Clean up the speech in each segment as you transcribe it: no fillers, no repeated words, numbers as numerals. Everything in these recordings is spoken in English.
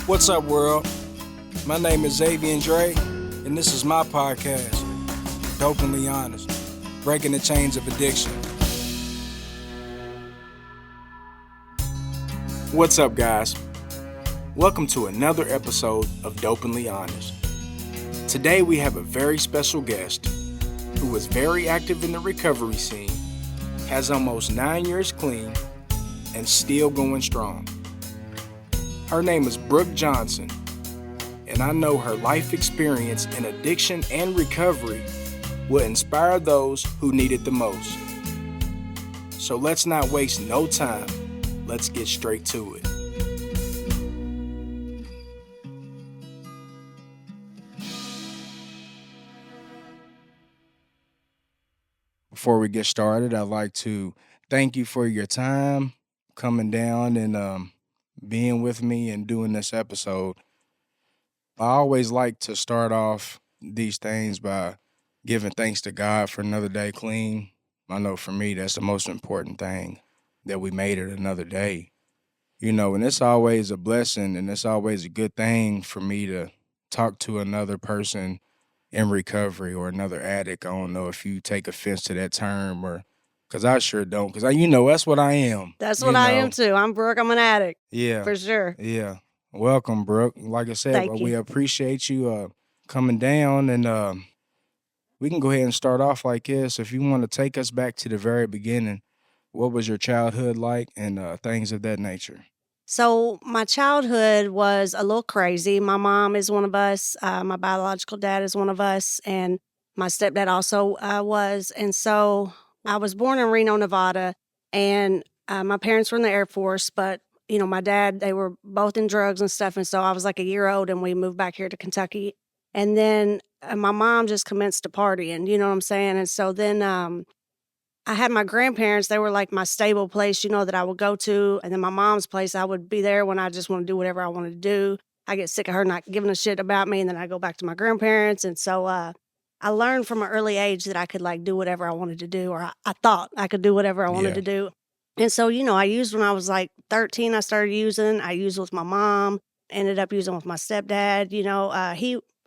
What's up, world? My name is Zavian, and this is my podcast, Dopenly Honest, breaking the chains of addiction. What's up, guys? Welcome to another episode of Dopenly Honest. Today we have a very special guest who is very active in the recovery scene, has almost 9 years clean, and still going strong. Her name is Brooke Johnson, and I know her life experience in addiction and recovery will inspire those who need it the most. So let's not waste no time. Let's get straight to it. Before we get started, I'd like to thank you for your time coming down and being with me and doing this episode. I always like to start off these things by giving thanks to God for another day clean. I know for me, that's the most important thing, that we made it another day. And it's always a blessing and it's always a good thing for me to talk to another person in recovery or another addict. I don't know if you take offense to that term or, because I sure don't, because that's what I am. That's what I am too. I'm Brooke. I'm an addict. Yeah. For sure. Yeah. Welcome, Brooke. Like I said, Thank you. we appreciate you coming down, and we can go ahead and start off like this. If you want to take us back to the very beginning, what was your childhood like and things of that nature? So my childhood was a little crazy. My mom is one of us. My biological dad is one of us. And my stepdad also was. And so I was born in Reno, Nevada. And my parents were in the Air Force. But, my dad, they were both in drugs and stuff. And so I was like a year old and we moved back here to Kentucky. And then my mom just commenced to partying, you know what I'm saying? And so then I had my grandparents. They were like my stable place, that I would go to. And then my mom's place, I would be there when I just want to do whatever I wanted to do. I get sick of her not giving a shit about me. And then I go back to my grandparents. And so I learned from an early age that I could do whatever I wanted to do, or I thought I could do whatever I wanted to do. And so, I used when I was 13, I started using. I used with my mom, ended up using with my stepdad.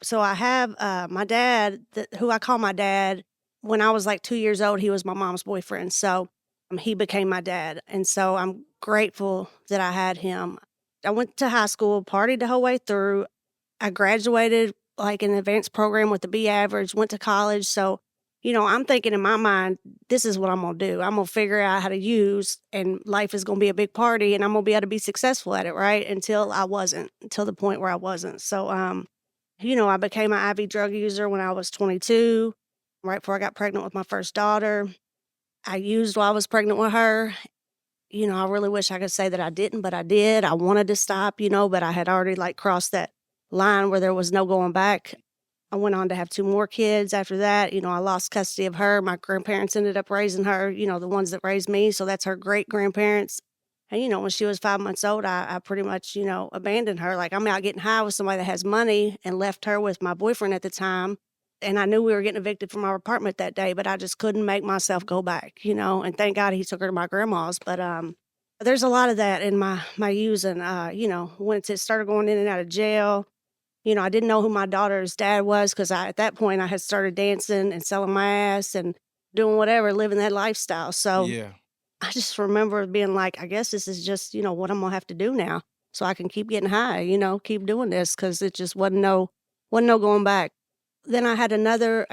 So I have my dad, who I call my dad. When I was 2 years old, he was my mom's boyfriend. So he became my dad. And so I'm grateful that I had him. I went to high school, partied the whole way through. I graduated an advanced program with a B average, went to college. So, I'm thinking in my mind, this is what I'm going to do. I'm going to figure out how to use, and life is going to be a big party, and I'm going to be able to be successful at it, right? Until the point where I wasn't. So, I became an IV drug user when I was 22. Right before I got pregnant with my first daughter. I used while I was pregnant with her. I really wish I could say that I didn't, but I did. I wanted to stop, but I had already crossed that line where there was no going back. I went on to have 2 more kids after that. I lost custody of her. My grandparents ended up raising her, the ones that raised me. So that's her great grandparents. And, when she was 5 months old, I pretty much, abandoned her. I'm out getting high with somebody that has money, and left her with my boyfriend at the time. And I knew we were getting evicted from our apartment that day, but I just couldn't make myself go back, and thank God he took her to my grandma's. But there's a lot of that in my using, once it started going in and out of jail. I didn't know who my daughter's dad was, because at that point I had started dancing and selling my ass and doing whatever, living that lifestyle. So Yeah. I just remember being I guess this is just, what I'm going to have to do now so I can keep getting high, keep doing this, because it just wasn't no going back. Then I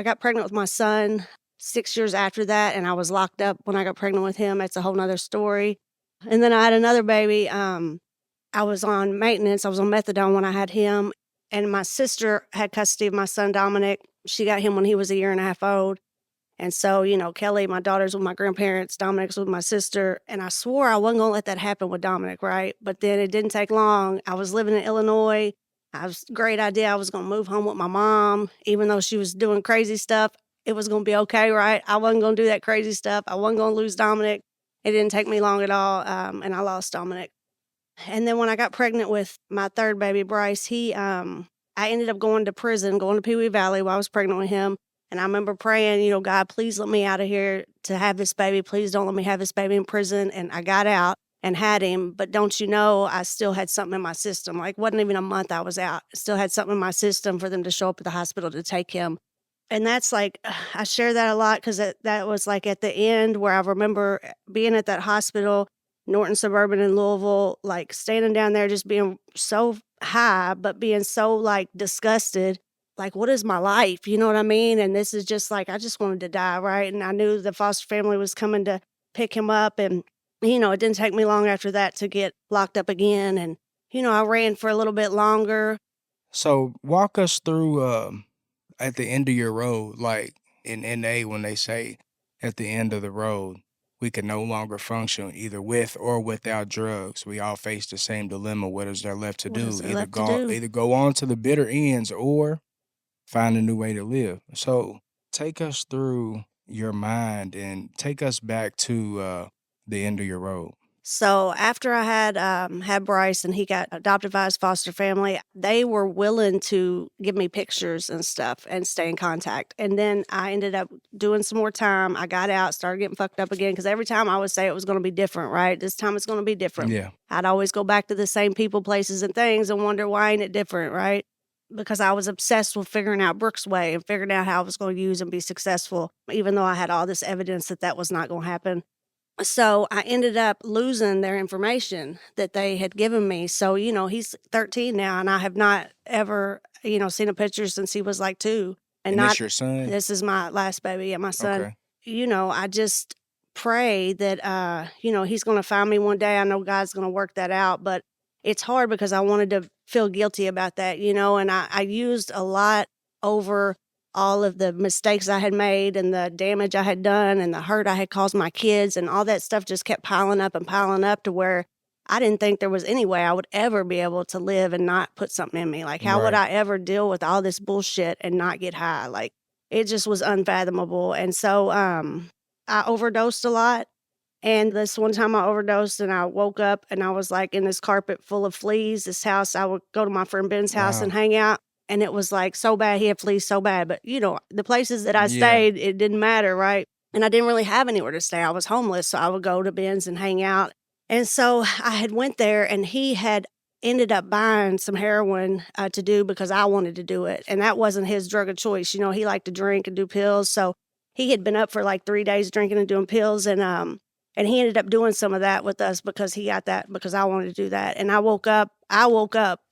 got pregnant with my son 6 years after that, and I was locked up when I got pregnant with him. That's a whole nother story. And then I had another baby. I was on maintenance. I was on methadone when I had him. And my sister had custody of my son, Dominic. She got him when he was a year and a half old. And so, Kelly, my daughter's with my grandparents, Dominic's with my sister. And I swore I wasn't going to let that happen with Dominic, right? But then it didn't take long. I was living in Illinois. I was great idea. I was going to move home with my mom, even though she was doing crazy stuff. It was going to be okay, right? I wasn't going to do that crazy stuff. I wasn't going to lose Dominic. It didn't take me long at all, and I lost Dominic. And then when I got pregnant with my third baby, Bryce, I ended up going to prison, going to Pee Wee Valley while I was pregnant with him. And I remember praying, God, please let me out of here to have this baby. Please don't let me have this baby in prison. And I got out. and had him. But don't you know, I still had something in my system. Like, wasn't even a month I was out. Still had something in my system for them to show up at the hospital to take him. And that's like, I share that a lot because that was like at the end where I remember being at that hospital, Norton Suburban in Louisville, like standing down there just being so high, but being so like disgusted. Like, what is my life? You know what I mean? And this is just like, I just wanted to die, right? And I knew the foster family was coming to pick him up. And, it didn't take me long after that to get locked up again. And, I ran for a little bit longer. So walk us through at the end of your road, like in NA when they say at the end of the road, we can no longer function either with or without drugs. We all face the same dilemma. What is there left to What is do? there left to do? Either go on to the bitter ends or find a new way to live. So take us through your mind and take us back to the end of your road. So after I had Bryce and he got adopted by his foster family, they were willing to give me pictures and stuff and stay in contact. And then I ended up doing some more time. I got out, started getting fucked up again because every time I would say it was going to be different, right? This time it's going to be different. Yeah. I'd always go back to the same people, places, and things and wonder why ain't it different, right? Because I was obsessed with figuring out Brooke's way and figuring out how I was going to use and be successful, even though I had all this evidence that was not going to happen. So I ended up losing their information that they had given me. So, he's 13 now, and I have not ever, seen a picture since he was like 2. And not this your son? This is my last baby, yeah, my son. Okay. I just pray that, he's going to find me one day. I know God's going to work that out, but it's hard because I wanted to feel guilty about that, and I used a lot over all of the mistakes I had made and the damage I had done and the hurt I had caused my kids, and all that stuff just kept piling up to where I didn't think there was any way I would ever be able to live and not put something in me. Like, how would I ever deal with all this bullshit and not get high? Like, it just was unfathomable. And so I overdosed a lot. And this one time I overdosed and I woke up and I was like in this carpet full of fleas. This house, I would go to my friend Ben's house and hang out. And it was like so bad. He had fleas so bad. But, the places that I stayed, it didn't matter, right? And I didn't really have anywhere to stay. I was homeless. So I would go to Ben's and hang out. And so I had went there and he had ended up buying some heroin to do because I wanted to do it. And that wasn't his drug of choice. He liked to drink and do pills. So he had been up for like 3 days drinking and doing pills. And he ended up doing some of that with us because he got that because I wanted to do that. And I woke up,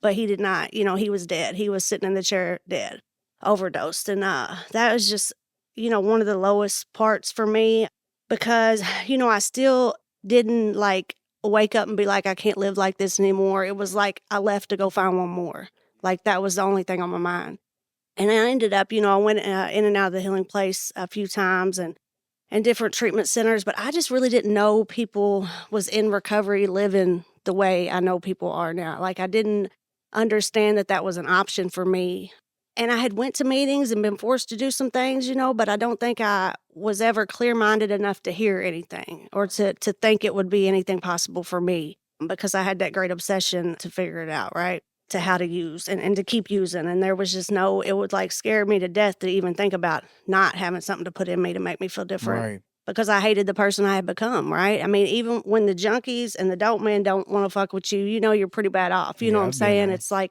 but he did not. He was dead. He was sitting in the chair dead, overdosed. And that was just, one of the lowest parts for me because, I still didn't like wake up and be like, I can't live like this anymore. It was like I left to go find one more. Like that was the only thing on my mind. And I ended up, I went in and out of the healing place a few times and different treatment centers, but I just really didn't know people was in recovery living the way I know people are now. Like I didn't understand that was an option for me. And I had went to meetings and been forced to do some things, but I don't think I was ever clear-minded enough to hear anything or to think it would be anything possible for me because I had that great obsession to figure it out, right? To how to use and to keep using. And there was just it would like scare me to death to even think about not having something to put in me to make me feel different. Right. Because I hated the person I had become, right? I mean, even when the junkies and the dope men don't want to fuck with you, you're pretty bad off. You know what I'm saying? It's like,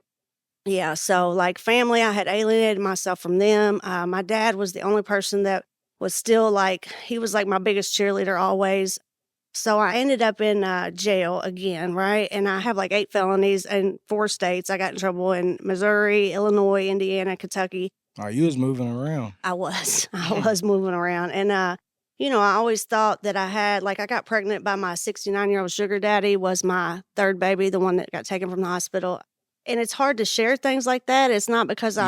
yeah. So like family, I had alienated myself from them. My dad was the only person that was still like, he was like my biggest cheerleader always. So I ended up in jail again, right? And I have like 8 felonies in 4 states. I got in trouble in Missouri, Illinois, Indiana, Kentucky. Oh, you was moving around. I was moving around. And, I always thought that I had, like I got pregnant by my 69-year-old sugar daddy was my 3rd baby, the one that got taken from the hospital. And it's hard to share things like that. It's not because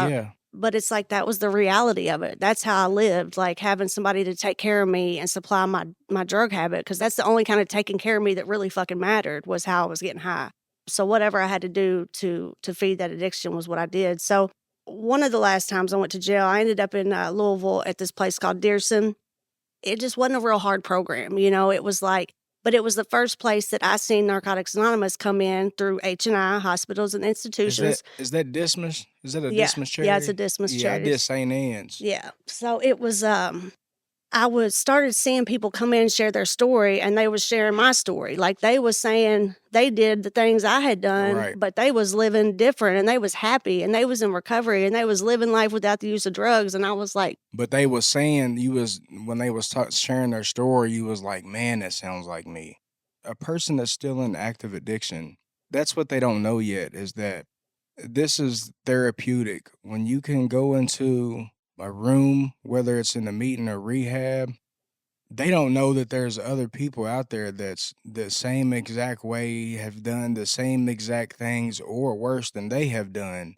but it's like that was the reality of it. That's how I lived, like having somebody to take care of me and supply my drug habit, because that's the only kind of taking care of me that really fucking mattered was how I was getting high. So whatever I had to do to feed that addiction was what I did. So one of the last times I went to jail, I ended up in Louisville at this place called Dearson. It just wasn't a real hard program, it was like, but it was the first place that I seen Narcotics Anonymous come in through H&I, hospitals and institutions. Is that Dismas? Is that a Dismas charity? Yeah, it's a Dismas charity. Yeah, I did St. Anne's. Yeah. So it was, I was started seeing people come in and share their story, and they was sharing my story. Like, they was saying they did the things I had done, Right. but they was living different, and they was happy, and they was in recovery, and they was living life without the use of drugs, and I was like, But they was saying you was when they was sharing their story, you was like, "Man, that sounds like me." A person that's still in active addiction, that's what they don't know yet is that this is therapeutic. When you can go into a room, whether it's in a meeting or rehab, they don't know that there's other people out there that's the same exact way, have done the same exact things or worse than they have done.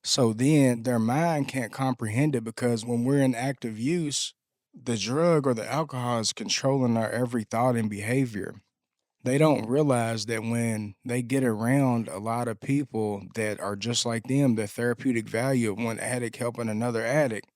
So then their mind can't comprehend it because when we're in active use, the drug or the alcohol is controlling our every thought and behavior. They don't realize that when they get around a lot of people that are just like them, the therapeutic value of one addict helping another addict,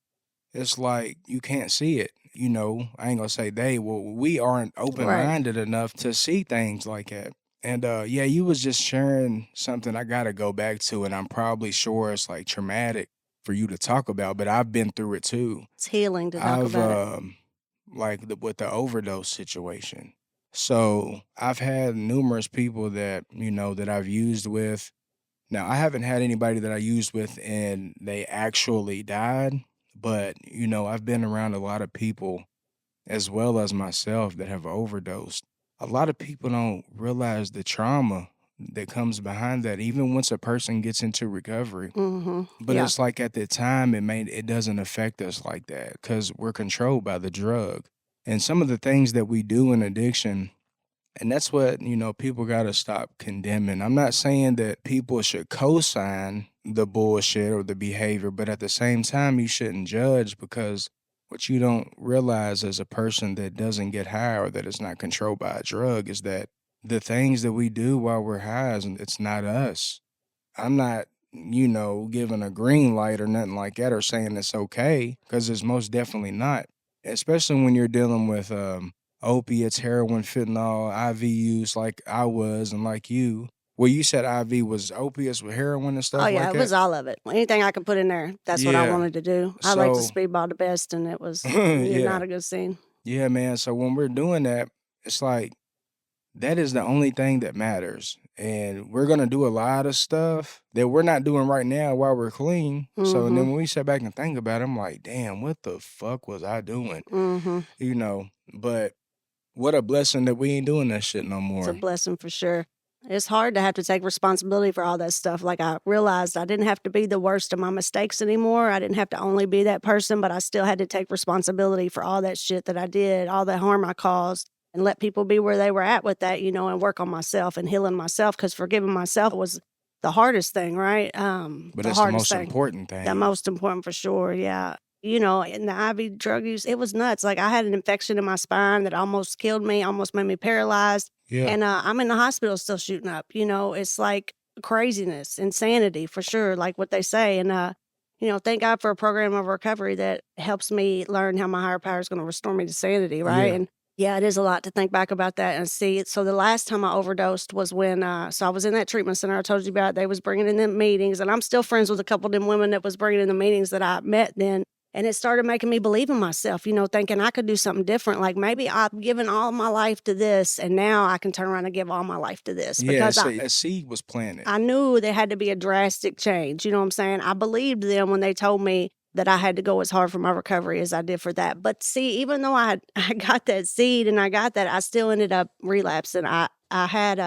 it's like you can't see it. You know, I ain't gonna say they, well, we aren't open right. minded enough to see things like that. And yeah, you was just sharing something I gotta go back to, and I'm probably sure it's like traumatic for you to talk about, but I've been through it too. It's healing to talk I've about it. like with the overdose situation. So I've had numerous people that, you know, that I've used with. Now I haven't had anybody that I used with and they actually died, but you know, I've been around a lot of people as well as myself that have overdosed. A lot of people don't realize the trauma that comes behind that, even once a person gets into recovery. But Yeah. it's like at the time it doesn't affect us like that because we're controlled by the drug. And some of the things that we do in addiction, and that's what, you know, people got to stop condemning. I'm not saying that people should co-sign the bullshit or the behavior, but at the same time, you shouldn't judge because what you don't realize as a person that doesn't get high or that is not controlled by a drug is that the things that we do while we're high, it's not us. I'm not, you know, giving a green light or nothing like that or saying it's okay because it's most definitely not. Especially when you're dealing with opiates, heroin, fentanyl, IV use like I was and like you. Well, you said IV was opiates with heroin and Oh, stuff yeah, like it that? was all of it. Anything I could put in there, that's what I Yeah. wanted to do. I like to So, speedball the best, and it was, yeah, yeah. not a good scene. Yeah, man. So when we're doing that, it's like that is the only thing that matters. And we're gonna do a lot of stuff that we're not doing right now while we're clean. So and then Mhm, when we sit back and think about it, I'm like, damn, what the fuck was I doing? mhm. You know, but what a blessing that we ain't doing that shit no It's a more. blessing for sure. It's hard to have to take responsibility for all that stuff. Like, I realized I didn't have to be the worst of my mistakes anymore. I didn't have to only be that person, but I still had to take responsibility for all that shit that I did, all the harm I caused, and let people be where they were at with that, you know, and work on myself and healing myself. Because forgiving myself was the hardest thing, right? But The it's the hardest most thing. important The thing. most important for sure, yeah. You know, and the IV drug use, it was nuts. Like, I had an infection in my spine that almost killed me, almost made me paralyzed. Yeah. And I'm in the hospital still shooting up. You know, it's like craziness, insanity for sure, like what they say. And, you know, thank God for a program of recovery that helps me learn how my higher power is going to restore me to sanity, right? Yeah. And yeah, it is a lot to think back about that and see. So the last time I overdosed was when, so I was in that treatment center I told you about. They was bringing in them meetings, and I'm still friends with a couple of them women that was bringing in the meetings that I met then. And it started making me believe in myself, you know, thinking I could do something different. Like, maybe I've given all my life to this, and now I can turn around and give all my life to this Yeah. because So a seed was planted. I knew there had to be a drastic change. You know what I'm saying? I believed them when they told me that I had to go as hard for my recovery as I did for that. But see, even though I got that seed and I got that, I still ended up relapsing. I had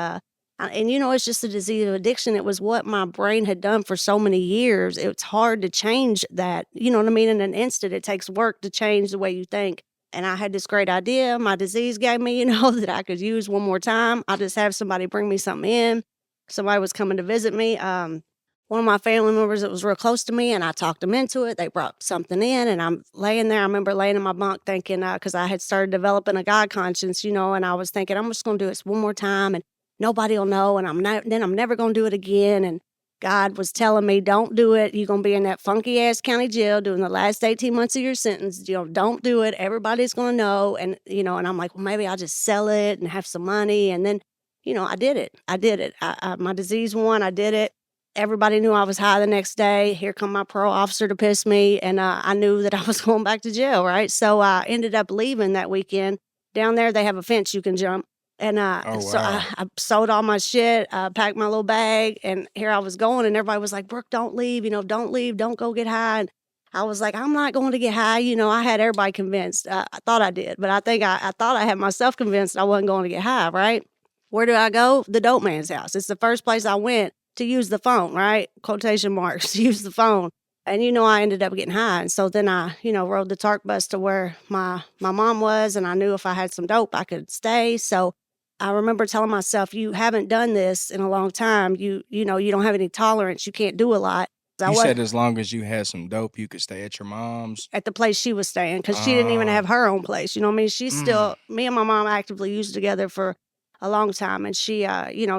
and you know, it's just a disease of addiction. It was what my brain had done for so many years. It's hard to change that. You know what I mean? In an instant, it takes work to change the way you think. And I had this great idea. My disease gave me, you know, that I could use one more time. I just have somebody bring me something in. Somebody was coming to visit me. One of my family members that was real close to me, and I talked them into it. They brought something in, and I'm laying there. I remember laying in my bunk thinking, because I had started developing a God conscience, you know, and I was thinking, I'm just going to do this one more time, and nobody will know, and then I'm never going to do it again. And God was telling me, don't do it. You're going to be in that funky ass county jail doing the last 18 months of your sentence. You know, don't do it. Everybody's going to know. And, you know, and I'm like, well, maybe I'll just sell it and have some money. And then, you know, I did it. I did it. My disease won. I did it. everybody knew I was high the next day. Here come my parole officer to piss me, and I knew that I was going back to jail, right? So I ended up leaving that weekend. Down there, they have a fence you can jump. And Oh, so wow. I sold all my shit, packed my little bag, and here I was going, and everybody was like, Brooke, don't leave, don't leave, don't go get high. And I was like, I'm not going to get high. I had everybody convinced. I thought I did, but I think I thought I had myself convinced I wasn't going to get high, right? Where do I go? The dope man's house. It's the first place I went to use the phone, right? Quotation marks, use the phone. And I ended up getting high. And so then I, rode the TARC bus to where my mom was, and I knew if I had some dope, I could stay. So I remember telling myself, you haven't done this in a long time. You don't have any tolerance. You can't do a lot. I You was said as long as you had some dope, you could stay at your mom's? at the place she was staying because she didn't even have her own place. You know what I mean? She's Mm. still, me and my mom actively used together for a long time. And she,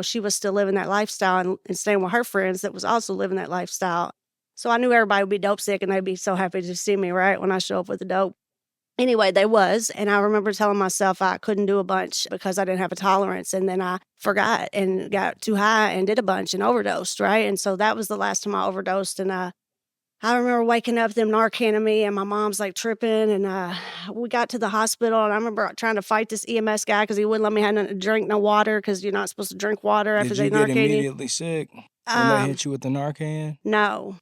she was still living that lifestyle and staying with her friends that was also living that lifestyle. So I knew everybody would be dope sick and they'd be so happy to see me, right? When I show up with the dope. Anyway, they was, and I remember telling myself I couldn't do a bunch because I didn't have a tolerance, and then I forgot and got too high and did a bunch and overdosed, right? And so that was the last time I overdosed, and I remember waking up, them Narcaning me, and my mom's like tripping, and we got to the hospital, and I remember trying to fight this EMS guy because he wouldn't let me have nothing to drink, no water, because you're not supposed to drink water after Did you they get Narcane you. immediately sick when they Um, hit you with the Narcan? no,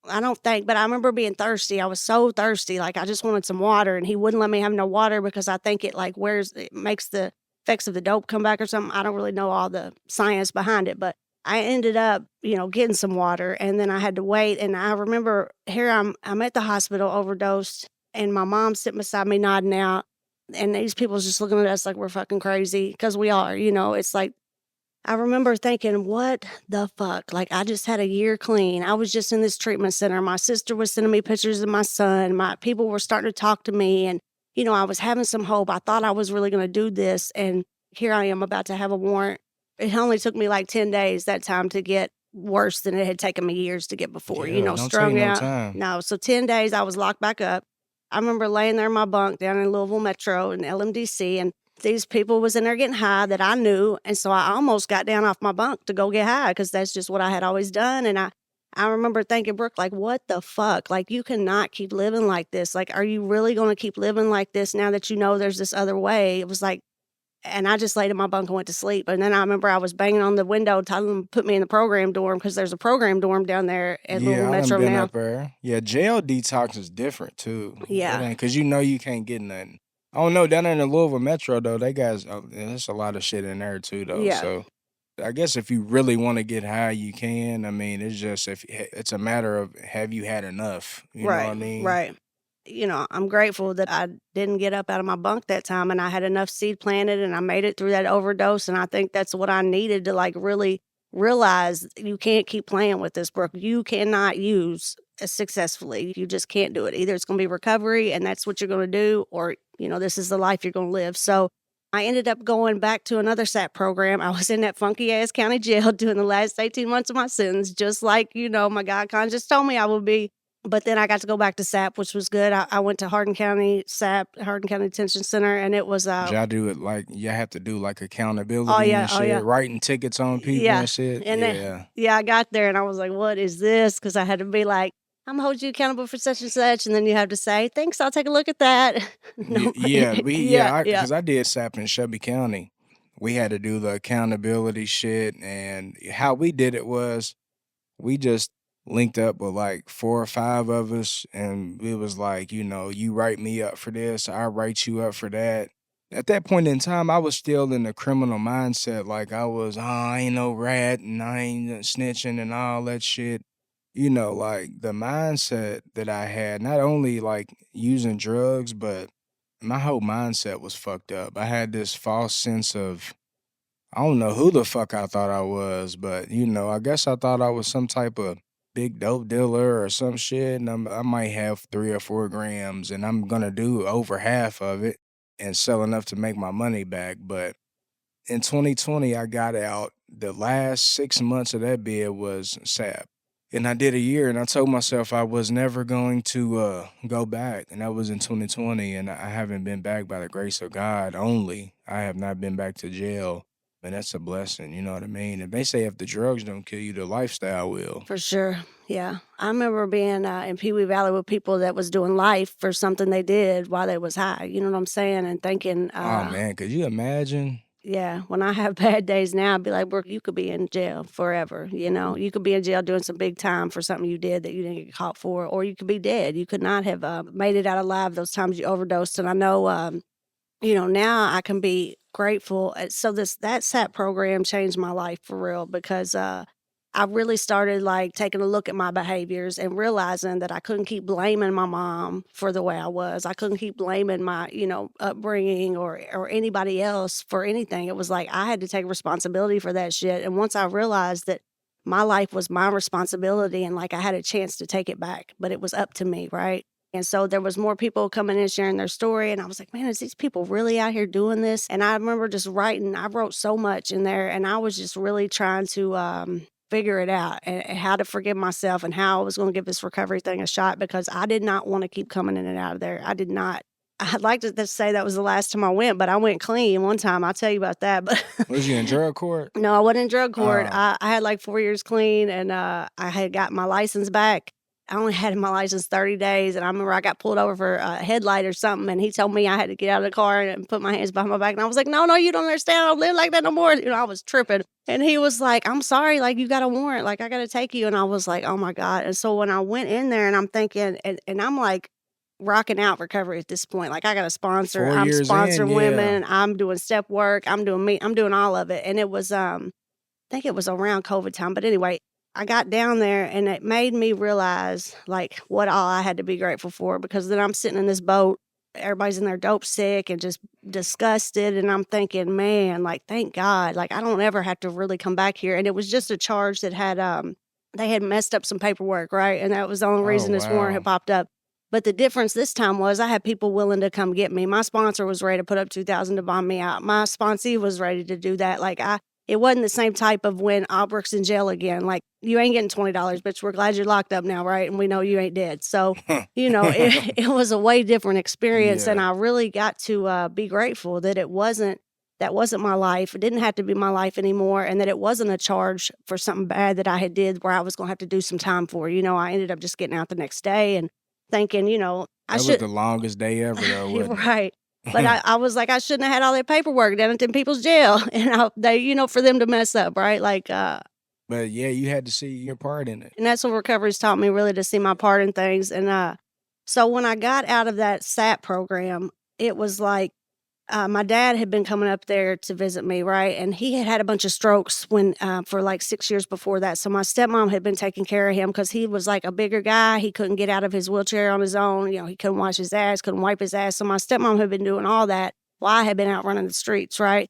I don't think, but I remember being thirsty. I was so thirsty, like I just wanted some water, and he wouldn't let me have no water because I think it makes the effects of the dope come back or something. I don't really know all the science behind it, but I ended up, getting some water, and then I had to wait. And I remember here I'm at the hospital, overdosed, and my mom's sitting beside me nodding out, and these people's just looking at us like we're fucking crazy because we are. It's like I remember thinking, what the fuck? Like, I just had a year clean. I was just in this treatment center. My sister was sending me pictures of my son. My people were starting to talk to me. And, I was having some hope. I thought I was really going to do this. And here I am about to have a warrant. It only took me like 10 days that time to get worse than it had taken me years to get before, Yeah, don't take strung no out. time. No, so 10 days I was locked back up. I remember laying there in my bunk down in Louisville Metro in LMDC, and these people was in there getting high that I knew, and so I almost got down off my bunk to go get high because that's just what I had always done. And I remember thinking, Brooke, like, what the fuck? Like, you cannot keep living like this. Like, are you really going to keep living like this now that you know there's this other way? It was like, and I just laid in my bunk and went to sleep. And then I remember I was banging on the window, telling them to put me in the program dorm because there's a program dorm down there at Louisville Yeah, I done Metro been now. up there. Yeah, jail detox is different too. It Yeah, ain't because you can't get nothing. I don't know, down there in the Louisville Metro though, they guys, there's a lot of shit in there too though. yeah. So I guess if you really want to get high, you can. I mean, it's just if it's a matter of have you had enough? You know what I Right, mean? right. I'm grateful that I didn't get up out of my bunk that time and I had enough seed planted and I made it through that overdose. And I think that's what I needed to like really realize you can't keep playing with this, Brooke. You cannot use successfully. You just can't do it. Either it's going to be recovery and that's what you're going to do, or, this is the life you're going to live. So I ended up going back to another SAP program. I was in that funky ass county jail doing the last 18 months of my sentence, just like, my God conscious told me I would be. But then I got to go back to SAP, which was good. I went to Hardin County SAP, Hardin County Detention Center, and it was Y'all do it like you have to do like oh accountability yeah, and oh yeah, shit, writing tickets on people yeah. and shit. And then Yeah. yeah, I got there and I was like, "What is this?" Because I had to be like, "I'm gonna hold you accountable for such and such," and then you have to say, "Thanks, I'll take a look at that." No, Yeah, yeah, yeah, because I did SAP in Shelby County. We had to do the accountability shit, and how we did it was we just linked up with like 4 or 5 of us, and it was like, you write me up for this, I write you up for that. At that point in time, I was still in the criminal mindset, like I was, oh, I ain't no rat, and I ain't snitching and all that shit. Like the mindset that I had, not only like using drugs, but my whole mindset was fucked up. I had this false sense of I don't know who the fuck I thought I was, but I guess I thought I was some type of big dope dealer or some shit, and I might have 3 or 4 grams, and I'm gonna do over half of it and sell enough to make my money back. But in 2020, I got out. The last 6 months of that bid was SAP. And I did a year, and I told myself I was never going to go back. And that was in 2020, and I haven't been back by the grace of God only. I have not been back to jail. Man, that's a blessing, you know what I mean? And they say if the drugs don't kill you, the lifestyle will. For sure. Yeah. I remember being in Pee Wee Valley with people that was doing life for something they did while they was high. You know what I'm saying? And thinking, Oh, man, could you imagine? yeah, when I have bad days now, I'd be like, Brooke, you could be in jail forever. You know, you could be in jail doing some big time for something you did that you didn't get caught for, or you could be dead. You could not have made it out alive those times you overdosed. And I know, you know, now I can be grateful. So that SAP program changed my life for real because I really started like taking a look at my behaviors and realizing that I couldn't keep blaming my mom for the way I was. I couldn't keep blaming my, you know, upbringing or anybody else for anything. It was like I had to take responsibility for that shit. And once I realized that my life was my responsibility and like I had a chance to take it back, but it was up to me, right? And so there was more people coming in sharing their story. And I was like, man, is these people really out here doing this? And I remember just writing, I wrote so much in there and I was just really trying to figure it out and how to forgive myself and how I was going to give this recovery thing a shot because I did not want to keep coming in and out of there. I did not. I'd like to say that was the last time I went, but I went clean one time. I'll tell you about that. But Was you in drug court? no, I wasn't in drug court. Oh. I had like 4 years clean and I had got my license back. I only had my license 30 days. And I remember I got pulled over for a headlight or something. And he told me I had to get out of the car and put my hands behind my back. And I was like, no, you don't understand. I don't live like that no more. You know, I was tripping. And he was like, I'm sorry. Like, you got a warrant. Like, I got to take you. And I was like, oh my God. And so when I went in there and I'm thinking, and I'm like, rocking out recovery at this point. Like I got a sponsor. 4 I'm years in, sponsoring yeah. women. I'm doing step work. I'm doing all of it. And it was I think it was around COVID time. But anyway, I got down there and it made me realize like what all I had to be grateful for because then I'm sitting in this boat. Everybody's in there dope sick and just disgusted. And I'm thinking, man, like, thank God. Like, I don't ever have to really come back here. And it was just a charge that had, they had messed up some paperwork, right? And that was the only Oh, reason this warrant had wow. popped up. But the difference this time was I had people willing to come get me. My sponsor was ready to put up $2,000 to bond me out. My sponsee was ready to do that. Like, it wasn't the same type of when Albrecht's in jail again. Like, you ain't getting $20, bitch. We're glad you're locked up now, right? And we know you ain't dead. So, you know, it was a way different experience. And Yeah. I really got to be grateful that that wasn't my life. It didn't have to be my life anymore. And that it wasn't a charge for something bad that I had did where I was going to have to do some time for. You know, I ended up just getting out the next day and thinking, you know, I That was should. the longest day ever, though, wasn't it? Right. But I was like, I shouldn't have had all that paperwork down at them people's jail. And they, you know, for them to mess up, right? Like, But yeah, you had to see your part in it. and that's what recovery's taught me really to see my part in things. And so when I got out of that SAP program, it was like my dad had been coming up there to visit me, right? And he had had a bunch of strokes when for like 6 years before that. So my stepmom had been taking care of him because he was like a bigger guy. He couldn't get out of his wheelchair on his own. You know, he couldn't wash his ass, couldn't wipe his ass. So my stepmom had been doing all that while I had been out running the streets, right?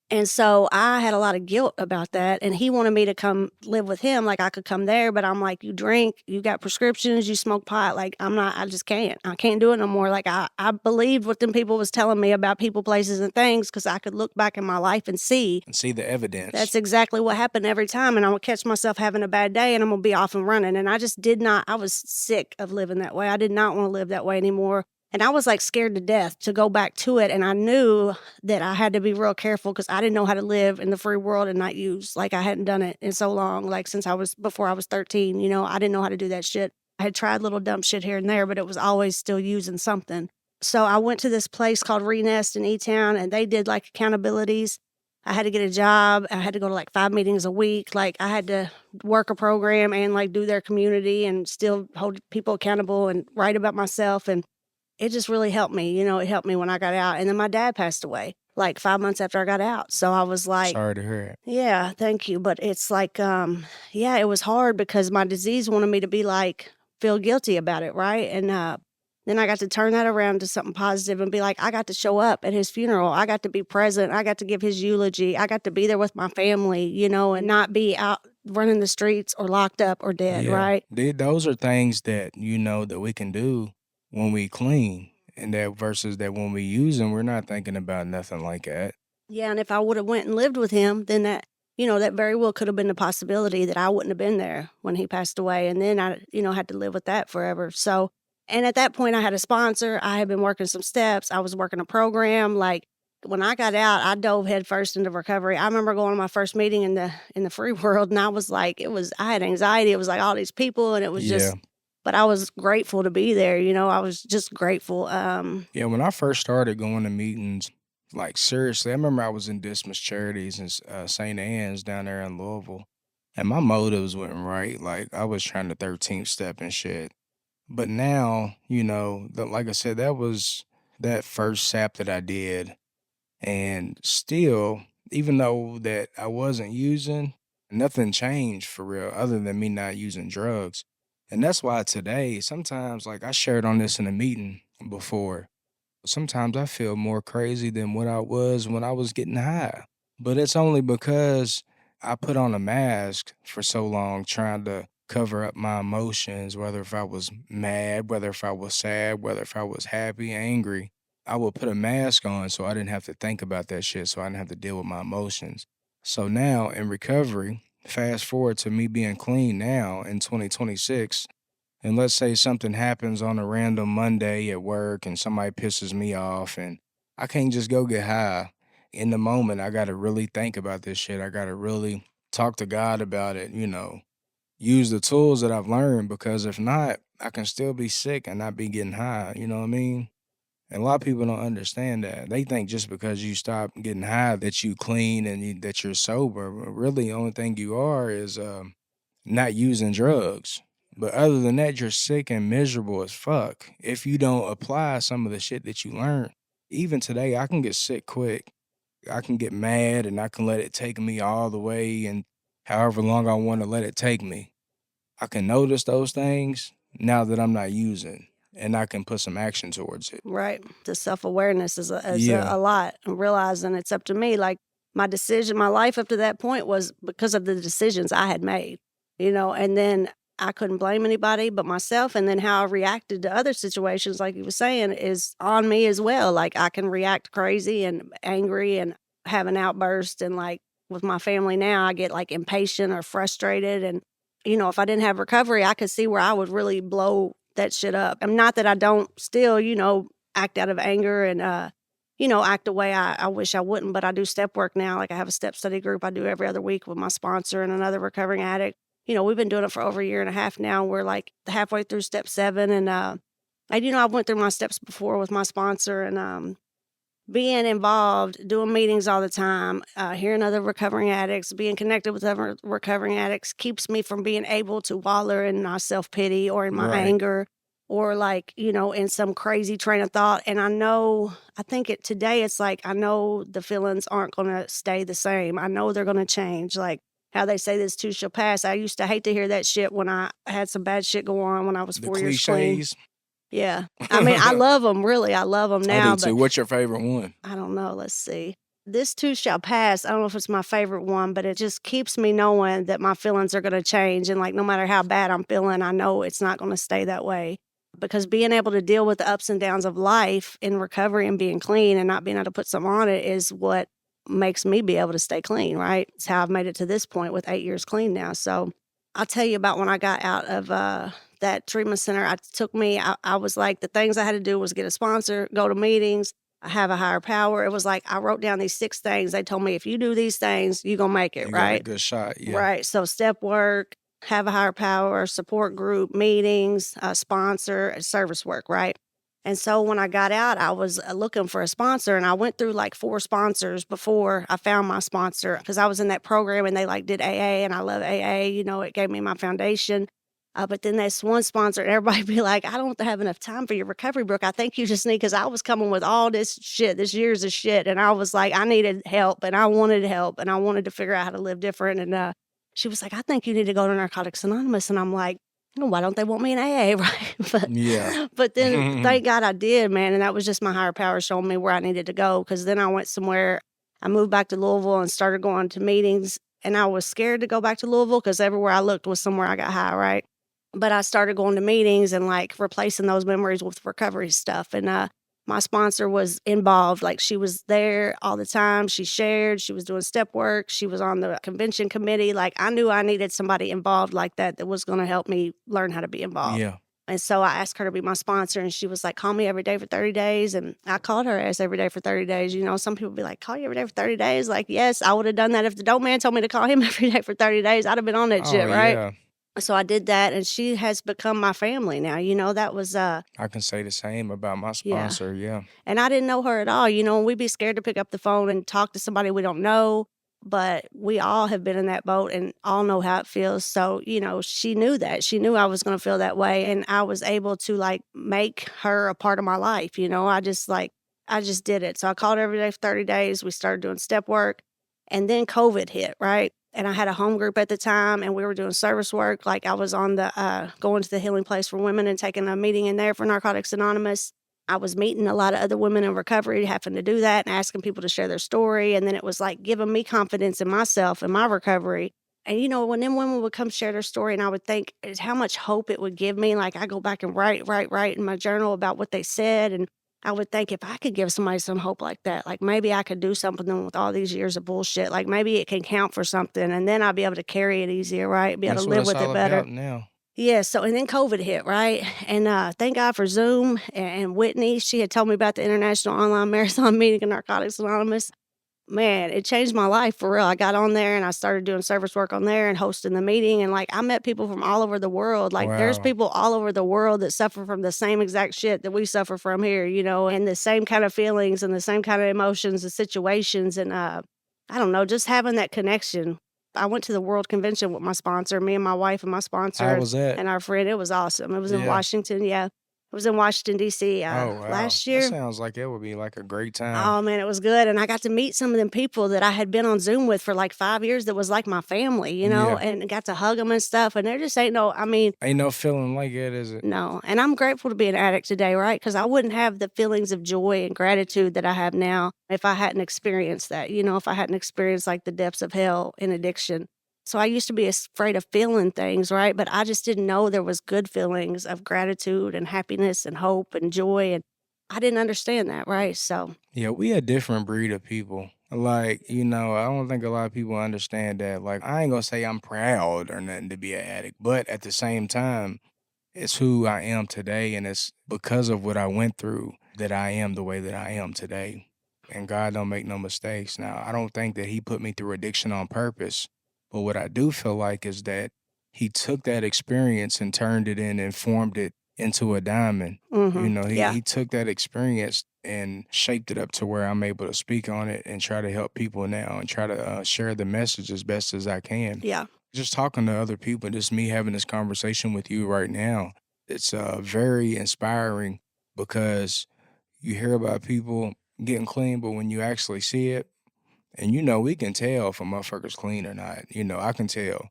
And so I had a lot of guilt about that. And he wanted me to come live with him. Like I could come there, but I'm like, you drink, you got prescriptions, you smoke pot. Like I just can't. I can't do it no more. Like I believed what them people was telling me about people, places, and things because I could look back in my life and see. And see the evidence. That's exactly what happened every time. And I would catch myself having a bad day and I'm going to be off and running. And I just did not, I was sick of living that way. I did not want to live that way anymore. And I was like scared to death to go back to it. And I knew that I had to be real careful because I didn't know how to live in the free world and not use. Like I hadn't done it in so long, like since before I was 13, you know, I didn't know how to do that shit. I had tried little dumb shit here and there, but it was always still using something. So I went to this place called Renest in E-Town and they did like accountabilities. I had to get a job. I had to go to like 5 meetings a week. Like I had to work a program and like do their community and still hold people accountable and write about myself. And it just really helped me. You know, it helped me when I got out. And then my dad passed away like 5 months after I got out. So I was like, sorry to hear it. Yeah, thank you. But it's like, yeah, it was hard because my disease wanted me to be like, feel guilty about it. Right. And then I got to turn that around to something positive and be like, I got to show up at his funeral. I got to be present. I got to give his eulogy. I got to be there with my family, you know, and not be out running the streets or locked up or dead. Yeah. Right. Those are things that, you know, that we can do when we clean, and that versus that when we use them, we're not thinking about nothing like that. Yeah, and if I would have went and lived with him, then that, you know, that very well could have been the possibility that I wouldn't have been there when he passed away. And then I, you know, had to live with that forever. So, and at that point I had a sponsor. I had been working some steps. I was working a program. Like when I got out, I dove headfirst into recovery. I remember going to my first meeting in the free world, and I was like, I had anxiety. It was like all these people, and it was Yeah. just, but I was grateful to be there. I was just grateful. Yeah, when I first started going to meetings, like seriously, I remember I was in Dismas Charities in St. Anne's down there in Louisville, and my motives weren't right. Like I was trying to 13th step and shit. But now, like I said, that was that first sap that I did. And still, even though that I wasn't using, nothing changed for real other than me not using drugs. And that's why today, sometimes, like I shared on this in a meeting before, sometimes I feel more crazy than what I was when I was getting high. But it's only because I put on a mask for so long trying to cover up my emotions, whether if I was mad, whether if I was sad, whether if I was happy, angry. I would put a mask on so I didn't have to think about that shit, so I didn't have to deal with my emotions. So now in recovery, fast forward to me being clean now in 2026, and let's say something happens on a random Monday at work and somebody pisses me off and I can't just go get high. In the moment, I got to really think about this shit. I got to really talk to God about it, use the tools that I've learned because if not, I can still be sick and not be getting high. You know what I mean? And a lot of people don't understand that. They think just because you stop getting high that you clean and that you're sober. But really, the only thing you are is not using drugs. But other than that, you're sick and miserable as fuck. If you don't apply some of the shit that you learned, even today, I can get sick quick. I can get mad and I can let it take me all the way and however long I want to let it take me. I can notice those things now that I'm not using and I can put some action towards it. Right. The self-awareness is Yeah. a lot, and realizing it's up to me. Like, my life up to that point was because of the decisions I had made, and then I couldn't blame anybody but myself. And then how I reacted to other situations, like you were saying, is on me as well. Like, I can react crazy and angry and have an outburst. And like with my family now, I get like impatient or frustrated. And, if I didn't have recovery, I could see where I would really blow that shit up. I'm not that I don't still, act out of anger and, act the way I wish I wouldn't, but I do step work now. Like I have a step study group I do every other week with my sponsor and another recovering addict. We've been doing it for over a year and a half now. We're like halfway through step 7. And, I went through my steps before with my sponsor and, being involved, doing meetings all the time, hearing other recovering addicts, being connected with other recovering addicts keeps me from being able to wallow in my self-pity or in my Right. anger or like, in some crazy train of thought. And I think today it's like, I know the feelings aren't going to stay the same. I know they're going to change. Like how they say this too shall pass. I used to hate to hear that shit when I had some bad shit go on when I was The 4 years clean. cliches. Yeah. I mean, I love them, really. I love them I do now, too. but What's your favorite one? I don't know. Let's see. This too shall pass. I don't know if it's my favorite one, but it just keeps me knowing that my feelings are going to change. And like, no matter how bad I'm feeling, I know it's not going to stay that way. Because being able to deal with the ups and downs of life in recovery and being clean and not being able to put something on it is what makes me be able to stay clean, right? It's how I've made it to this point with 8 years clean now. So I'll tell you about when I got out of that treatment center. I was like, the things I had to do was get a sponsor, go to meetings, have a higher power. It was like I wrote down these 6 things. They told me if you do these things, you're gonna make it, You got a right? good shot. Yeah. Right. So step work, have a higher power, support group, meetings, sponsor, and service work, right? And so when I got out, I was looking for a sponsor, and I went through like 4 sponsors before I found my sponsor because I was in that program and they like did AA, and I love AA. It gave me my foundation. But then this one sponsor, and everybody be like, I don't have enough time for your recovery, Brooke. I think you just need, because I was coming with all this shit, this years of shit. And I was like, I needed help and I wanted help and I wanted to figure out how to live different. And she was like, I think you need to go to Narcotics Anonymous. And I'm like, oh, why don't they want me in AA, right? Yeah. But then thank God I did, man. And that was just my higher power showing me where I needed to go. Because then I went somewhere, I moved back to Louisville and started going to meetings. And I was scared to go back to Louisville because everywhere I looked was somewhere I got high, right? But I started going to meetings and like replacing those memories with recovery stuff. And my sponsor was involved. Like she was there all the time. She shared, she was doing step work. She was on the convention committee. Like I knew I needed somebody involved like that was going to help me learn how to be involved. Yeah. And so I asked her to be my sponsor, and she was like, call me every day for 30 days. And I called her ass every day for 30 days. You know, some people be like, call you every day for 30 dadays. Like, yes, I would have done that if the dope man told me to call him every day for 30 days. I'd have been on that Oh shit, right? yeah. So I did that, and she has become my family now. You know, that was I can say the same about my yeah. sponsor, yeah. And I didn't know her at all. You know, we'd be scared to pick up the phone and talk to somebody we don't know. But we all have been in that boat and all know how it feels. So, you know, she knew that. She knew I was going to feel that way. And I was able to like make her a part of my life. You know, I just did it. So I called her every day for 30 days. We started doing step work. And then COVID hit, right? And I had a home group at the time and we were doing service work. Like I was on the going to the healing place for women and taking a meeting in there for Narcotics Anonymous. I was meeting a lot of other women in recovery, having to do that and asking people to share their story. And then it was like giving me confidence in myself and my recovery. And, you know, when them women would come share their story, and I would think is how much hope it would give me. Like I go back and write in my journal about what they said. And I would think if I could give somebody some hope like that, like maybe I could do something with all these years of bullshit. Like maybe it can count for something. And then I'll be able to carry it easier, right? Be able That's to what live it's with all it better. about now. Yeah, so and then COVID hit, right? And thank God for Zoom and Whitney. She had told me about the International Online Marathon Meeting of Narcotics Anonymous. Man, it changed my life for real. I got on there and I started doing service work on there and hosting the meeting. And like I met people from all over the world. Like there's Wow. people all over the world that suffer from the same exact shit that we suffer from here, you know, and the same kind of feelings and the same kind of emotions and situations. And I don't know, just having that connection. I went to the World Convention with my sponsor, me and my wife and my How sponsor was that? and our friend. It was awesome. It was in Yeah. Washington. Yeah. It was in Washington, D.C. Oh wow. Last That year. sounds like it would be like a great time. Oh, man, it was good, and I got to meet some of them people that I had been on Zoom with for, like, 5 years that was like my family, you know, Yeah. and got to hug them and stuff, and there just ain't no I mean, Ain't no feeling like it, is it? no, and I'm grateful to be an addict today, right? Because I wouldn't have the feelings of joy and gratitude that I have now if I hadn't experienced that, you know, if I hadn't experienced, like, the depths of hell in addiction. So I used to be afraid of feeling things, right? But I just didn't know there was good feelings of gratitude and happiness and hope and joy, and I didn't understand that, right? So Yeah, we a different breed of people. Like, you know, I don't think a lot of people understand that. Like, I ain't gonna say I'm proud or nothing to be an addict, but at the same time, it's who I am today, and it's because of what I went through that I am the way that I am today. And God don't make no mistakes. Now, I don't think that He put me through addiction on purpose, but what I do feel like is that He took that experience and turned it in and formed it into a diamond. You mhm, know, he yeah, he took that experience and shaped it up to where I'm able to speak on it and try to help people now and try to share the message as best as I can. yeah. Just talking to other people, just me having this conversation with you right now, it's very inspiring because you hear about people getting clean, but when you actually see it, and you know, we can tell if a motherfucker's clean or not. You know, I can tell.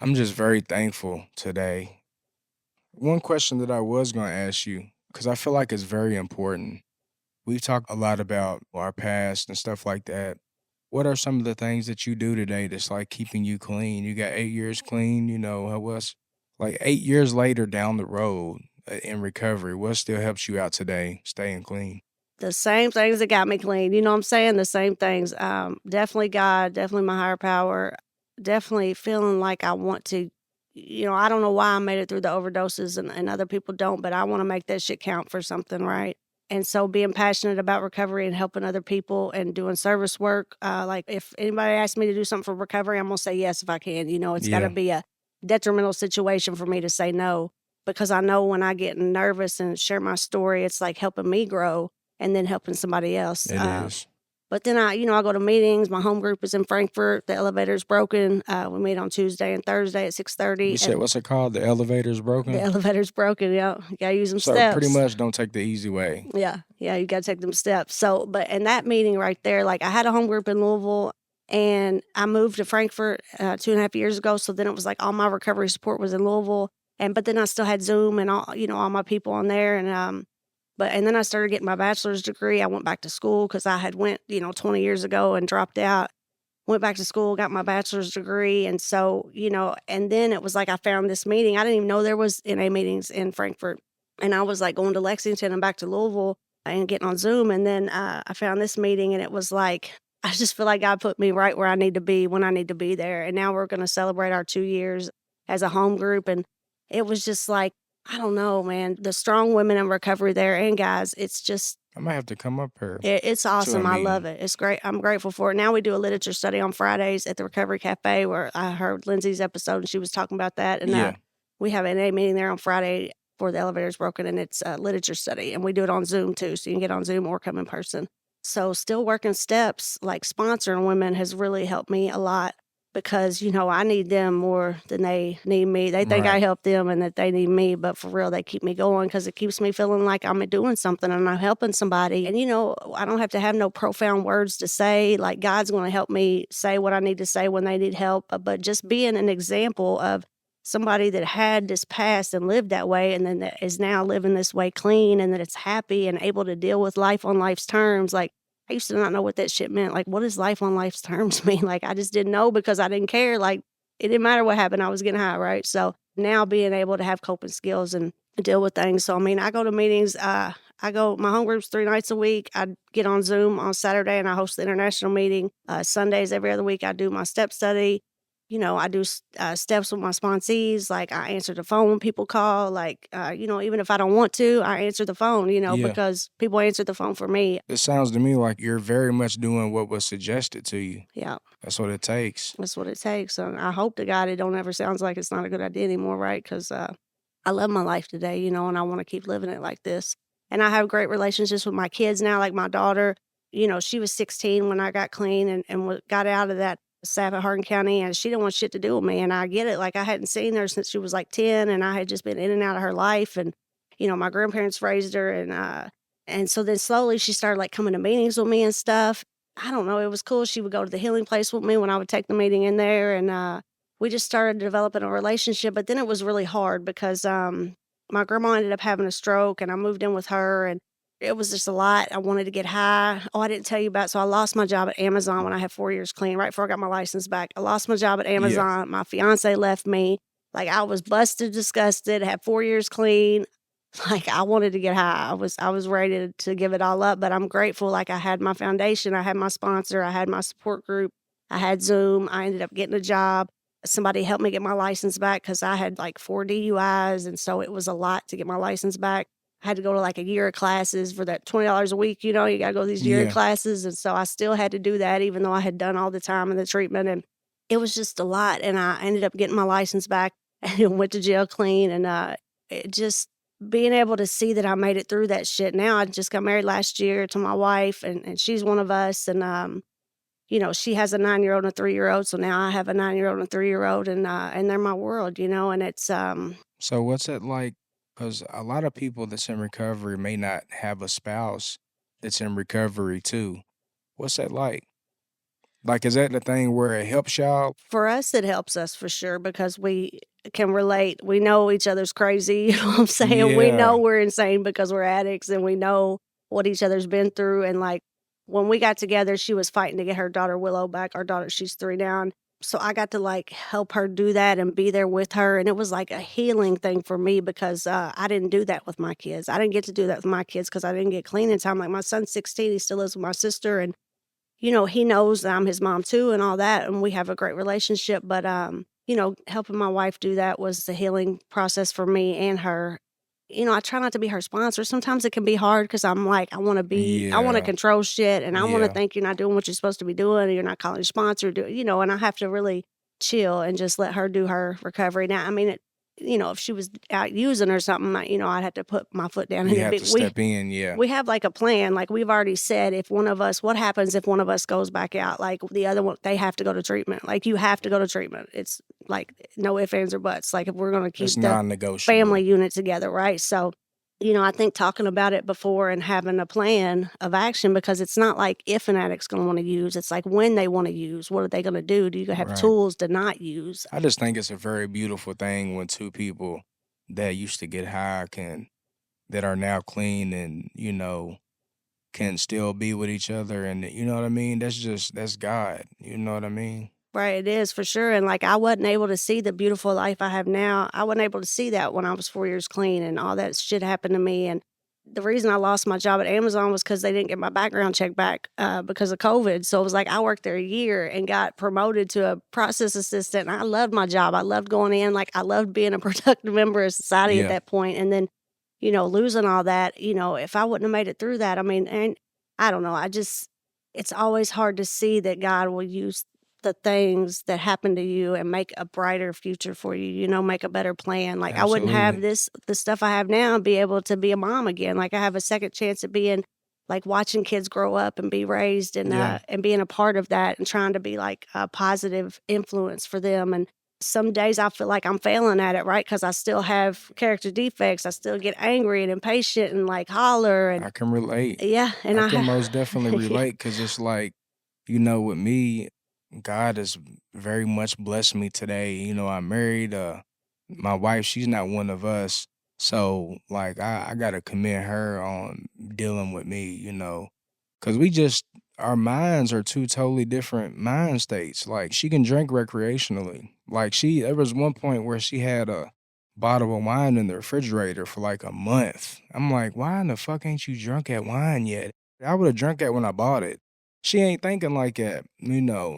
I'm just very thankful today. One question that I was going to ask you, because I feel like it's very important. We've talked a lot about our past and stuff like that. What are some of the things that you do today that's like keeping you clean? You got 8 years clean, you know, what's like 8 years later down the road in recovery, what still helps you out today staying clean? The same things that got me clean, you know what I'm saying? The same things. Definitely God, definitely my higher power, definitely feeling like I want to, you know, I don't know why I made it through the overdoses and other people don't, but I want to make that shit count for something, right? And so being passionate about recovery and helping other people and doing service work, like if anybody asks me to do something for recovery, I'm going to say yes if I can. You know, it's got to Yeah, be a detrimental situation for me to say no because I know when I get nervous and share my story, it's like helping me grow and then helping somebody else. it is. But then I go to meetings. My home group is in Frankfurt. The elevator's broken. We meet on Tuesday and Thursday at You 6:30, said, and what's it called? The elevator's the broken? elevator's broken. Yeah, you gotta use them So pretty steps. much don't take the easy way. Yeah, you gotta take them steps. So, but in that meeting right there, like I had a home group in Louisville, and I moved to Frankfurt 2.5 years ago. So then it was like all my recovery support was in Louisville, and but then I still had Zoom and all all my people on there, and and then I started getting my bachelor's degree. I went back to school because I had went, 20 years ago and dropped out. Went back to school, got my bachelor's degree. And so, and then it was like I found this meeting. I didn't even know there was NA meetings in Frankfurt. And I was like going to Lexington and back to Louisville and getting on Zoom. And then I found this meeting and it was like, I just feel like God put me right where I need to be when I need to be there. And now we're going to celebrate our 2 years as a home group. And it was just like, I don't know, man. The strong women in recovery there and guys, it's just I might have to come up here it's to a awesome. I love meeting. it. It's great. I'm grateful for it. Now we do a literature study on Fridays at the Recovery Cafe where I heard Lindsay's episode and she was talking about that. And Yeah. we have an A meeting there on Friday before the elevator's broken, and it's a literature study. And we do it on Zoom too. So you can get on Zoom or come in person. So still working steps, like sponsoring women has really helped me a lot because, I need them more than they need me. They think I Right. help them and that they need me, but for real, they keep me going because it keeps me feeling like I'm doing something and I'm helping somebody. And, I don't have to have no profound words to say. Like, God's going to help me say what I need to say when they need help. But just being an example of somebody that had this past and lived that way and then that is now living this way clean and that it's happy and able to deal with life on life's terms. Like, I used to not know what that shit meant. Like, what does life on life's terms mean? Like, I just didn't know because I didn't care. Like, it didn't matter what happened. I was getting high, right? So now being able to have coping skills and deal with things. So, I mean, I go to meetings. My home group's 3 nights a week. I get on Zoom on Saturday and I host the international meeting. Sundays every other week, I do my step study. I do steps with my sponsees. Like, I answer the phone when people call. Like, even if I don't want to, I answer the phone, Yeah. because people answer the phone for me. It sounds to me like you're very much doing what was suggested to you. Yeah, That's what it takes. that's what it takes. And I hope to God it don't ever sounds like it's not a good idea anymore, right? Because I love my life today, and I want to keep living it like this. And I have great relationships with my kids now. Like my daughter, she was 16 when I got clean and got out of that staff at Hardin County, and she didn't want shit to do with me. And I get it. Like, I hadn't seen her since she was like 10, and I had just been in and out of her life. And, my grandparents raised her. And so then slowly she started like coming to meetings with me and stuff. I don't know. It was cool. She would go to the healing place with me when I would take the meeting in there. And we just started developing a relationship. But then it was really hard because my grandma ended up having a stroke and I moved in with her and it was just a lot. I wanted to get high. Oh, I didn't tell you about. So I lost my job at Amazon when I had 4 years clean, right before I got my license back. I lost my job at Yeah. Amazon. My fiance left me. Like, I was busted, disgusted, had 4 years clean. Like, I wanted to get high. I was ready to give it all up, but I'm grateful. Like, I had my foundation, I had my sponsor, I had my support group, I had Zoom. I ended up getting a job. Somebody helped me get my license back because I had like 4 DUIs, and so it was a lot to get my license back. I had to go to like a year of classes for that $20 a week. You got to go to these year of Yeah. classes, and so I still had to do that, even though I had done all the time and the treatment, and it was just a lot. And I ended up getting my license back and went to jail clean, and it just being able to see that I made it through that shit. Now I just got married last year to my wife, and she's one of us, and she has a 9-year-old and a 3-year-old. So now I have a 9-year-old and a 3-year-old, and they're my world, and it's So what's it like? Because a lot of people that's in recovery may not have a spouse that's in recovery too. What's that like? Like, is that the thing where it helps y'all? for us, it helps us for sure because we can relate. We know each other's crazy. You know what I'm saying? We know Yeah. we're insane because we're addicts and we know what each other's been through. And like when we got together, she was fighting to get her daughter Willow back. Our daughter, she's 3 now. So I got to like help her do that and be there with her. And it was like a healing thing for me because I didn't do that with my kids. I didn't get to do that with my kids because I didn't get clean in time. Like my son's 16, he still lives with my sister. And he knows that I'm his mom too and all that, and we have a great relationship, but, helping my wife do that was the healing process for me and her. I try not to be her sponsor. Sometimes it can be hard because 'cause I'm like, I wanna Yeah. control shit, and I wanna Yeah. think you're not doing what you're supposed to be doing, and you're not calling your sponsor, and I have to really chill and just let her do her recovery. Now, I mean, if she was out using or something, I'd have to put my foot down, and You it'd have be to step in, yeah. we have like a plan. Like we've already said, what happens if one of us goes back out? Like the other one, they have to go to treatment. Like you have to go to treatment. It's like no ifs, ands, or buts. Like if we're going to It's keep the non-negotiable. family unit together, right? So, I think talking about it before and having a plan of action because it's not like if an addict's going to want to use, it's like when they want to use. What are they going to do? Do you have Right. tools to not use? I just think it's a very beautiful thing when two people that used to get high that are now clean and, can still be with each other and you know what I mean? That's God. You know what I mean? Right, it is for sure. And like I wasn't able to see the beautiful life I have now. I wasn't able to see that when I was 4 years clean and all that shit happened to me. And the reason I lost my job at Amazon was because they didn't get my background check back because of COVID. So it was like I worked there a year and got promoted to a process assistant. And I loved my job. I loved going in. Like I loved being a productive member of society at Yeah. that point. And then, losing all that, if I wouldn't have made it through that, I mean, and I don't know. It's always hard to see that God will use the things that happen to you and make a brighter future for you, make a better plan. Like I wouldn't have Absolutely. the stuff I have now and be able to be a mom again. Like I have a second chance at being like watching kids grow up and be raised Yeah. and being a part of that and trying to be like a positive influence for them. And some days I feel like I'm failing at it, right? Because I still have character defects. I still get angry and impatient and like holler and I can relate. yeah. And I I can most definitely yeah. relate because it's like, with me, God has very much blessed me today. I married my wife, she's not one of us. So like I gotta commend her on dealing with me, because we just our minds are two totally different mind states. Like she can drink recreationally. Like there was one point where she had a bottle of wine in the refrigerator for like a month. I'm like, why in the fuck ain't you drunk that wine yet? I would have drunk that when I bought it. She ain't thinking like that.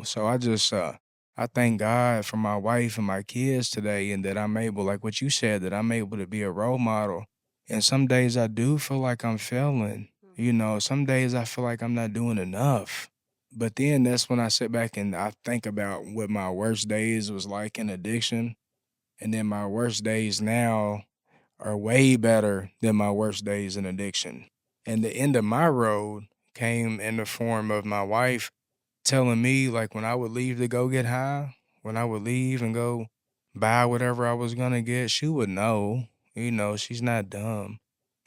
So I thank God for my wife and my kids today and that I'm able, like what you said, that I'm able to be a role model. And some days I do feel like I'm failing. Some days I feel like I'm not doing enough. But then that's when I sit back and I think about what my worst days was like in addiction. And then my worst days now are way better than my worst days in addiction. And the end of my road came in the form of my wife telling me, like, when I would leave to go get high, when I would leave and go buy whatever I was gonna get, she would know, she's not dumb.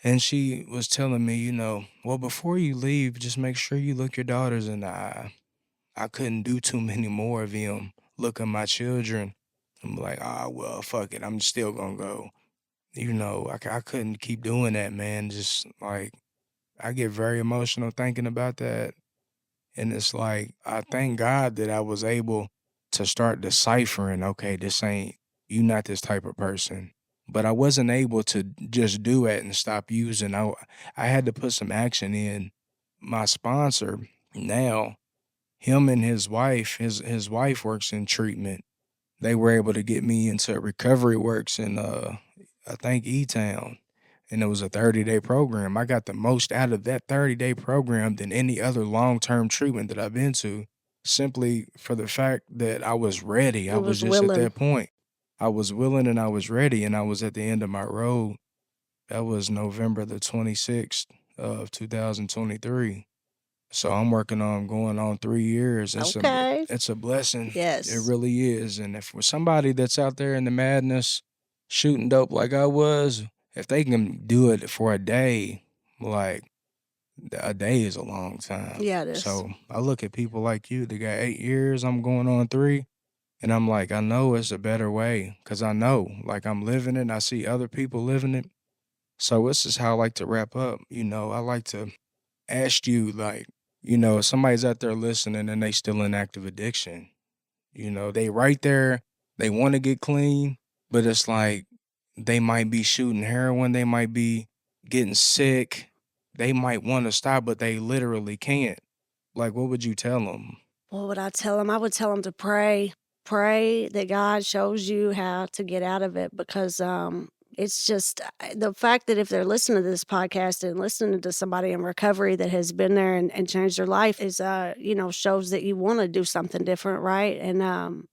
And she was telling me, well, before you leave, just make sure you look your daughters in the eye. I couldn't do too many more of them. Look at my children. I'm like, well, fuck it. I'm still gonna go. I couldn't keep doing that, man. Just like, I get very emotional thinking about that. And it's like, I thank God that I was able to start deciphering, okay, you not this type of person. But I wasn't able to just do it and stop using. I had to put some action in. My sponsor now, him and his wife works in treatment. They were able to get me into Recovery Works in I think E-Town. And it was a 30-day program. I got the most out of that 30-day program than any other long-term treatment that I've been to, simply for the fact that I was ready. I It was was just at willing. that point. I was willing and I was ready, and I was at the end of my road. That was November the 26th of 2023. So I'm working on going on 3 years. Okay. It's a blessing. It Yes. really is. And if for somebody that's out there in the madness, shooting dope like I was, if they can do it for a day, like a day is a long time. Yeah, it is. So I look at people like you that got 8 years, I'm going on 3, and I'm like, I know it's a better way because I know, like I'm living it and I see other people living it. So this is how I like to wrap up. I like to ask you, like, if somebody's out there listening and they still in active addiction, they right there, they want to get clean, but it's like they might be shooting heroin, they might be getting sick, they might want to stop, but they literally can't. Like, what would you tell them? What would I tell them? I would tell them to pray. Pray that God shows you how to get out of it because it's just the fact that if they're listening to this podcast and listening to somebody in recovery that has been there and changed their life is, shows that you want to do something different, right? And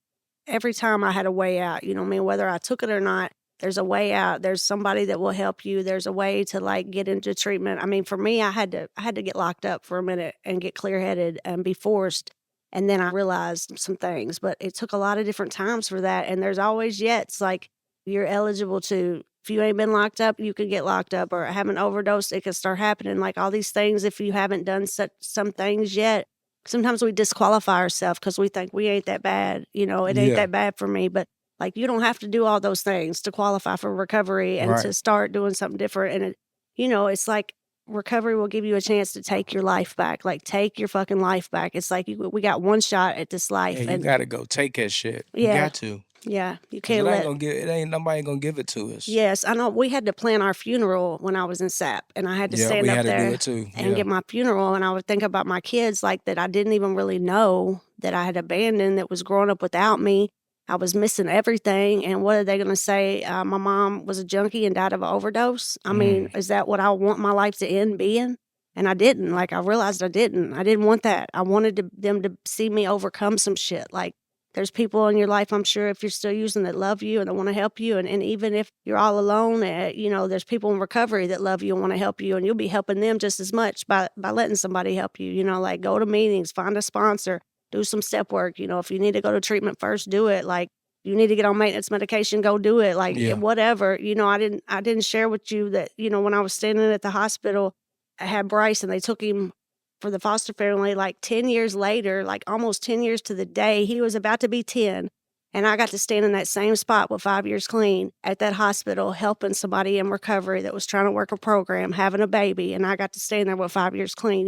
every time I had a way out, what I mean, whether I took it or not, there's a way out. There's somebody that will help you. There's a way to like get into treatment. I mean, for me, I had to get locked up for a minute and get clear-headed and be forced. And then I realized some things, but it took a lot of different times for that. And there's always yets like you're eligible to, if you ain't been locked up, you could get locked up or have an overdose. It could start happening. Like all these things, if you haven't done some things yet, sometimes we disqualify ourselves because we think we ain't that bad. It ain't Yeah, that bad for me. But like you don't have to do all those things to qualify for recovery and right. to start doing something different. And it's like recovery will give you a chance to take your life back. Like take your fucking life back. It's like we got one shot at this Yeah, life. you And got to go take that shit. You yeah, got to. Yeah, you 'Cause can't let. it ain't nobody gonna give it to us. Yes, I know we had to plan our funeral when I was in SAP, and I had to Yeah, stand we up had to do there it too. and Yeah. get my funeral, and I would think about my kids, like, that I didn't even really know that I had abandoned, that was growing up without me. I was missing everything, and what are they gonna say? My mom was a junkie and died of an overdose? I mean, is that what I want my life to end being? And I didn't, like, I realized I didn't. I didn't want that. I wanted them to see me overcome some shit, like, there's people in your life, I'm sure, if you're still using, that love you and that wanna help you, and even if you're all alone, there's people in recovery that love you and wanna help you, and you'll be helping them just as much by letting somebody help you, like, go to meetings, find a sponsor, do some step work, if you need to go to treatment first, do it, like, you need to get on maintenance medication, go do it, like, Yeah. whatever, I didn't share with you that, when I was standing at the hospital, I had Bryce, and they took him for the foster family, like 10 years later, like almost 10 years to the day, he was about to be 10. And I got to stand in that same spot with 5 years clean at that hospital, helping somebody in recovery that was trying to work a program, having a baby. And I got to stand there with 5 years clean,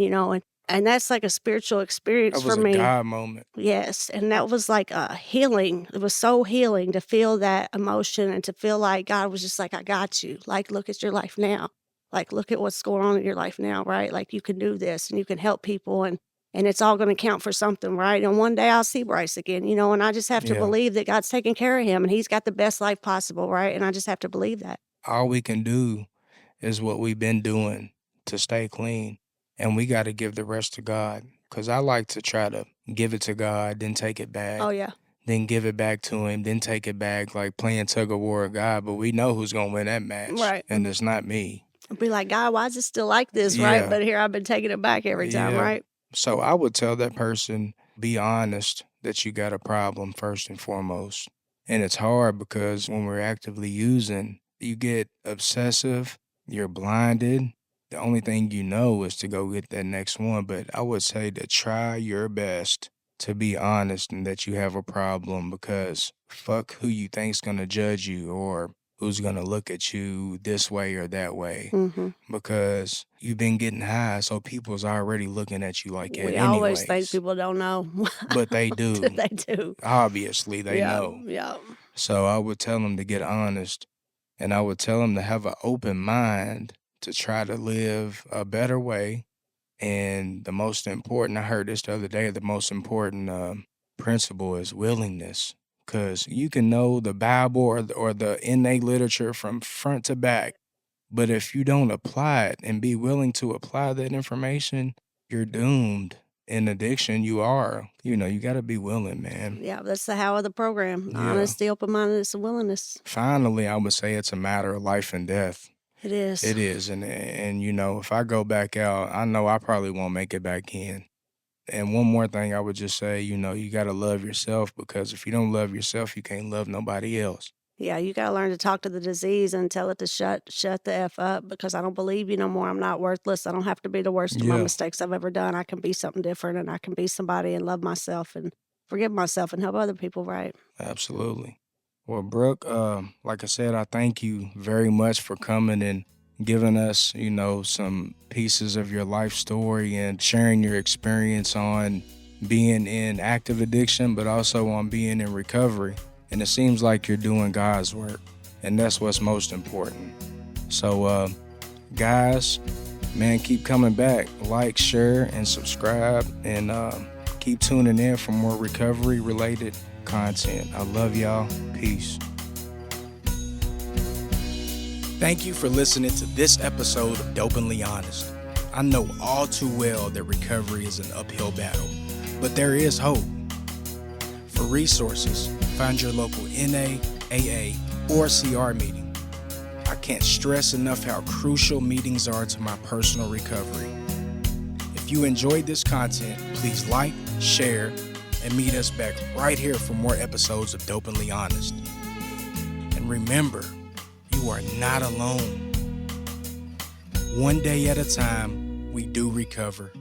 and that's like a spiritual experience That was for a me. God moment. Yes. And that was like a healing. It was so healing to feel that emotion and to feel like God was just like, I got you. Like, look at your life now. Like, look at what's going on in your life now, right? Like, you can do this and you can help people, and it's all gonna count for something, right? And one day I'll see Bryce again, and I just have to Yeah. believe that God's taking care of him and he's got the best life possible, right? And I just have to believe that. All we can do is what we've been doing to stay clean. And we got to give the rest to God. Because I like to try to give it to God, then take it back, Oh, yeah. then give it back to him, then take it back, like playing tug of war with God. But we know who's going to win that match. Right. And it's not me. I'll be like, God, why is it still like this, right? Yeah. But here I've been taking it back every time, Yeah. right? So I would tell that person, be honest that you got a problem first and foremost. And it's hard because when we're actively using, you get obsessive, you're blinded. The only thing you know is to go get that next one. But I would say to try your best to be honest and that you have a problem, because fuck who you think's gonna judge you or who's gonna look at you this way or that way. Mm-hmm. Because you've been getting high, so people's already looking at you like that We always think anyways. people don't know. But they do. They do. Obviously, they know. Yeah. So I would tell them to get honest, and I would tell them to have an open mind to try to live a better way. And the most important, I heard this the other day, the most important principle is willingness. Because you can know the Bible or the innate literature from front to back, but if you don't apply it and be willing to apply that information, you're doomed. In addiction, you are. You got to be willing, man. Yeah, that's the how of the program. Yeah. Honesty, open-mindedness, and willingness. Finally, I would say it's a matter of life and death. It is. It is. And if I go back out, I know I probably won't make it back in. And one more thing I would just say, you got to love yourself, because if you don't love yourself, you can't love nobody else. Yeah, you gotta learn to talk to the disease and tell it to shut the F up, because I don't believe you no more. I'm not worthless. I don't have to be the worst of my Yeah. mistakes I've ever done. I can be something different, and I can be somebody and love myself and forgive myself and help other people, right? Absolutely. Well, Brooke, like I said, I thank you very much for coming and giving us, some pieces of your life story and sharing your experience on being in active addiction, but also on being in recovery. And it seems like you're doing God's work, and that's what's most important. So, guys, man, keep coming back. Like, share, and subscribe, and keep tuning in for more recovery-related content. I love y'all. Peace. Thank you for listening to this episode of Dopenly Honest. I know all too well that recovery is an uphill battle, but there is hope. For resources, find your local NA, AA, or CR meeting. I can't stress enough how crucial meetings are to my personal recovery. If you enjoyed this content, please like, share, and meet us back right here for more episodes of Dopenly Honest. And remember, you are not alone. One day at a time, we do recover.